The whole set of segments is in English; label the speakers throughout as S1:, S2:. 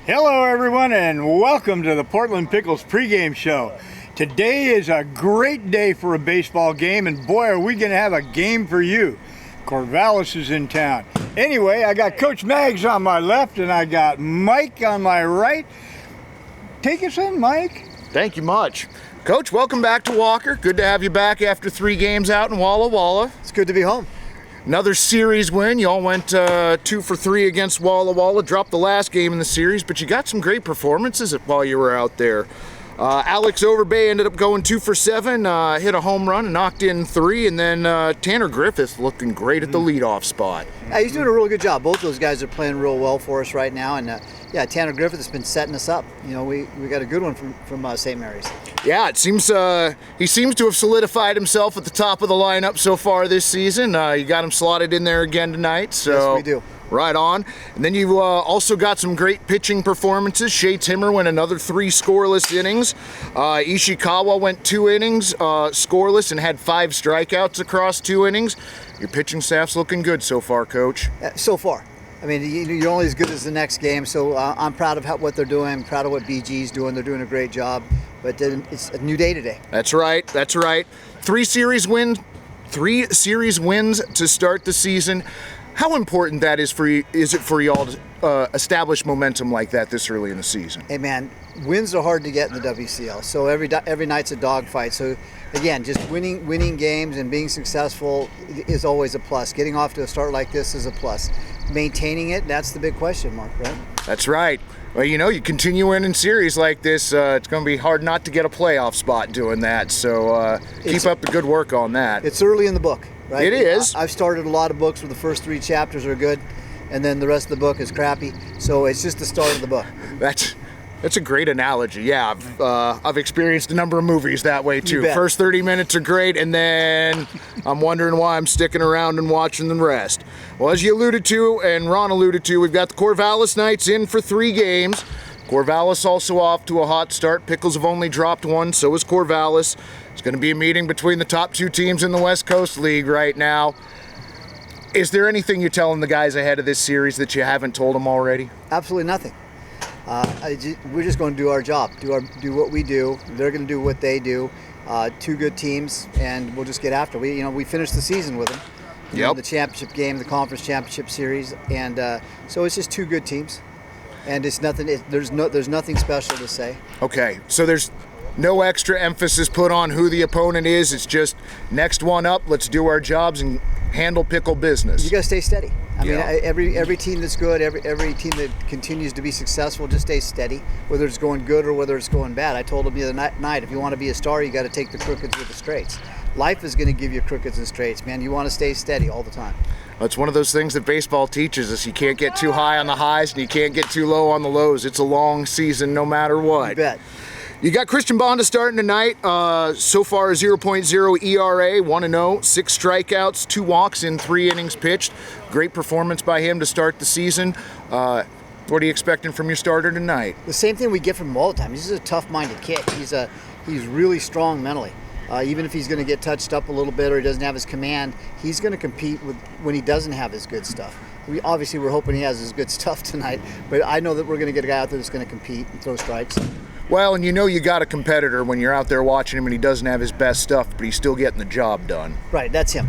S1: Hello everyone and welcome to the Portland Pickles pregame show. Today is a great day for a baseball game, and boy are we going to have a game for you. Corvallis is in town. Anyway, I got Coach Mags on my left and I got Mike on my right. Take us in, Mike.
S2: Thank you much. Coach, welcome back to Walker. Good to have you back after 3 games out in Walla Walla.
S3: It's good to be home.
S2: Another series win. You all went 2 for 3 against Walla Walla. Dropped the last game in the series, but you got some great performances while you were out there. Alex Overbay ended up going 2 for 7, hit a home run and knocked in 3, and then Tanner Griffith looking great at the leadoff spot.
S3: Yeah, he's doing a really good job. Both those guys are playing real well for us right now, and Tanner Griffith has been setting us up. You know, we got a good one from St. Mary's.
S2: Yeah, it seems he seems to have solidified himself at the top of the lineup so far this season. You got him slotted in there again tonight. So.
S3: Yes, we do.
S2: Right on. And then you also got some great pitching performances. Shea Timmer went another 3 scoreless innings. Ishikawa went 2 innings scoreless and had 5 strikeouts across 2 innings. Your pitching staff's looking good so far, Coach.
S3: So far. I mean, you're only as good as the next game, so I'm proud of what they're doing. I'm proud of what BG's doing. They're doing a great job. But it's a new day today.
S2: That's right. That's right. 3 series wins to start the season. How important that is it for y'all to establish momentum like that this early in the season?
S3: Hey man, wins are hard to get in the WCL. So every night's a dogfight. So again, just winning games and being successful is always a plus. Getting off to a start like this is a plus. Maintaining it, that's the big question mark, right?
S2: That's right. Well, you know, you continue winning series like this, it's going to be hard not to get a playoff spot doing that. So keep up the good work on that.
S3: It's early in the book. Right?
S2: It is.
S3: I've started a lot of books where the first 3 chapters are good, and then the rest of the book is crappy. So it's just the start of the book.
S2: That's a great analogy. Yeah, I've experienced a number of movies that way too. First 30 minutes are great, and then I'm wondering why I'm sticking around and watching the rest. Well, as you alluded to, and Ron alluded to, we've got the Corvallis Knights in for 3 games. Corvallis also off to a hot start. Pickles have only dropped 1, so is Corvallis. It's going to be a meeting between the top 2 teams in the West Coast League right now. Is there anything you're telling the guys ahead of this series that you haven't told them already?
S3: Absolutely nothing. We're just going to do our job, do what we do. They're going to do what they do. 2 good teams, and we'll just get after it. We finished the season with them.
S2: Yep.
S3: The championship game, the conference championship series, and so it's just 2 good teams. And it's nothing. There's nothing special to say.
S2: Okay, so there's no extra emphasis put on who the opponent is. It's just next one up. Let's do our jobs and handle pickle business.
S3: You got to stay steady. I mean,
S2: Yeah.
S3: every team that's good, every team that continues to be successful, just stay steady. Whether it's going good or whether it's going bad. I told them the other night, if you want to be a star, you got to take the crookeds with the straights. Life is going to give you crookeds and straights, man. You want to stay steady all the time.
S2: It's one of those things that baseball teaches us. You can't get too high on the highs and you can't get too low on the lows. It's a long season no matter what.
S3: You bet.
S2: You got Christian Bonda starting tonight. So far, a 0.0 ERA, 1-0, 6 strikeouts, 2 walks in 3 innings pitched. Great performance by him to start the season. What are you expecting from your starter tonight?
S3: The same thing we get from him all the time. He's just a tough-minded kid. He's really strong mentally. Even if he's going to get touched up a little bit or he doesn't have his command, he's going to compete when he doesn't have his good stuff. We're hoping he has his good stuff tonight, but I know that we're going to get a guy out there that's going to compete and throw strikes.
S2: Well, and you got a competitor when you're out there watching him and he doesn't have his best stuff, but he's still getting the job done.
S3: Right, that's him.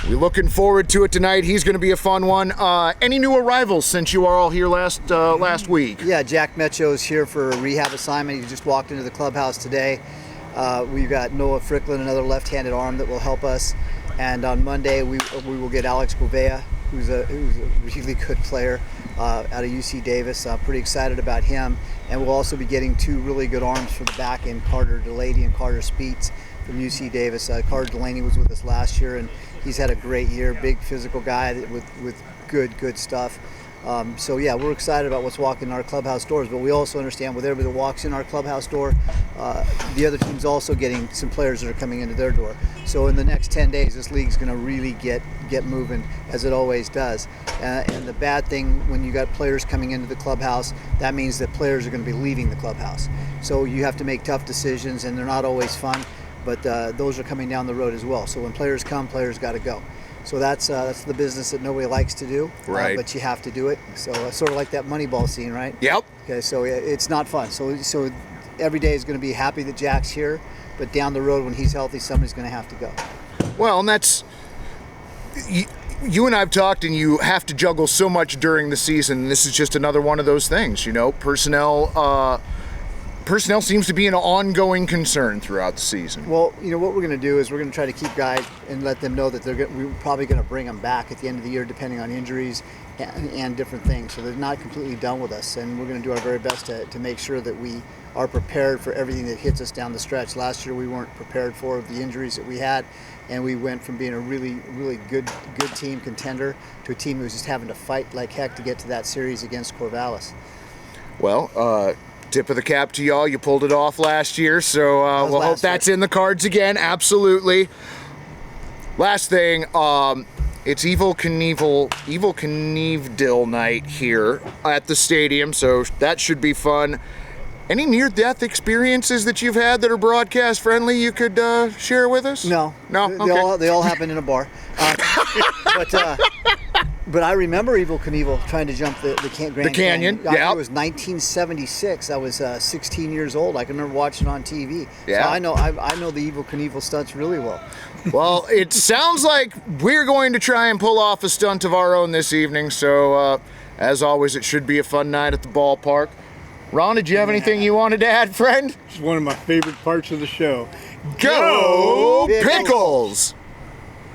S2: We're looking forward to it tonight. He's going to be a fun one. Any new arrivals since you are all here last week?
S3: Yeah, Jack Metcho's here for a rehab assignment. He just walked into the clubhouse today. We've got Noah Fricklin, another left-handed arm that will help us. And on Monday, we will get Alex Gouveia, who's a really good player out of UC Davis. Pretty excited about him. And we'll also be getting 2 really good arms for the back end, Carter Delaney and Carter Speets from UC Davis. Carter Delaney was with us last year, and he's had a great year. Big physical guy with good stuff. So yeah, we're excited about what's walking in our clubhouse doors, but we also understand with everybody that walks in our clubhouse door, the other team's also getting some players that are coming into their door. So in the next 10 days, this league's going to really get moving, as it always does. And the bad thing, when you got players coming into the clubhouse, that means that players are going to be leaving the clubhouse. So you have to make tough decisions, and they're not always fun, but those are coming down the road as well. So when players come, players got to go. So that's the business that nobody likes to do,
S2: Right.
S3: but you have to do it. So sort of like that Moneyball scene, right?
S2: Yep.
S3: Okay, so it's not fun. So every day is going to be happy that Jack's here, but down the road when he's healthy, somebody's going to have to go.
S2: Well, and that's you and I've talked, and you have to juggle so much during the season. This is just another one of those things, personnel seems to be an ongoing concern throughout the season.
S3: Well, what we're going to do is we're going to try to keep guys and let them know that we're probably going to bring them back at the end of the year, depending on injuries and different things. So they're not completely done with us, and we're going to do our very best to make sure that we are prepared for everything that hits us down the stretch. Last year we weren't prepared for the injuries that we had, and we went from being a really, really good team contender to a team who was just having to fight like heck to get to that series against Corvallis.
S2: Well, tip of the cap to y'all. You pulled it off last year, so we'll hope that's in the cards again. Absolutely. Last thing, it's Evel Kniev-Dill Night here at the stadium, so that should be fun. Any near-death experiences that you've had that are broadcast friendly you could share with us?
S3: No.
S2: Okay.
S3: They all happen in a bar. But I remember Evel Kniev trying to jump the Grand
S2: Canyon.
S3: I think
S2: Yeah.
S3: it was 1976. I was 16 years old. I can remember watching it on TV.
S2: Yeah.
S3: So I know the Evel Kniev stunts really well.
S2: Well, it sounds like we're going to try and pull off a stunt of our own this evening. So, as always, it should be a fun night at the ballpark. Ron, did you have anything you wanted to add, friend?
S1: It's one of my favorite parts of the show.
S2: Go Pickles!